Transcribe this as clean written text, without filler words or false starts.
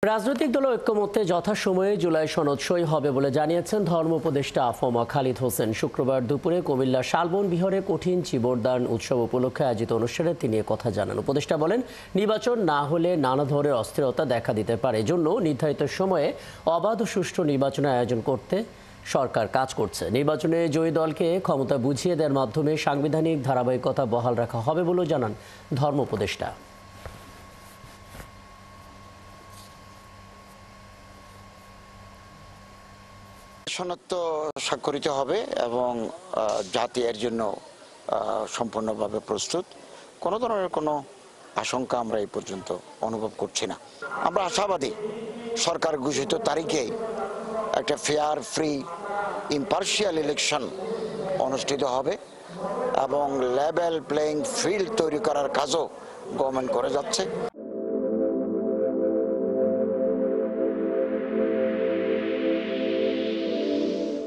রাজনৈতিক দল ঐক্যমত্যে যথাসময়ে জুলাই সনদ সই হবে বলে জানিয়েছেন ধর্ম উপদেষ্টা আফমা খালিদ হোসেন। শুক্রবার দুপুরে কুমিল্লা শালবন বিহারে কঠিন চিবরদান উৎসব উপলক্ষে আয়োজিত অনুষ্ঠানে তিনি কথা জানান। উপদেষ্টা বলেন, নির্বাচন না হলে নানা ধরনের অস্থিরতা দেখা দিতে পারে। এজন্য নির্ধারিত সময়ে অবাধ ও সুষ্ঠু নির্বাচনের আয়োজন করতে সরকার কাজ করছে। নির্বাচনে জয়ী দলকে ক্ষমতা বুঝিয়ে দেওয়ার মাধ্যমে সাংবিধানিক ধারাবাহিকতা বহাল রাখা হবে বলেও জানান ধর্ম উপদেষ্টা। সনদ তো স্বাক্ষরিত হবে এবং জাতি এর জন্য সম্পূর্ণভাবে প্রস্তুত। কোনো ধরনের কোনো আশঙ্কা আমরা এই পর্যন্ত অনুভব করছি না। আমরা আশাবাদী সরকার ঘোষিত তারিখেই একটা ফেয়ার, ফ্রি, ইম্পার্শিয়াল ইলেকশন অনুষ্ঠিত হবে এবং লেভেল প্লেইং ফিল্ড তৈরি করার কাজও গভর্নমেন্ট করে যাচ্ছে।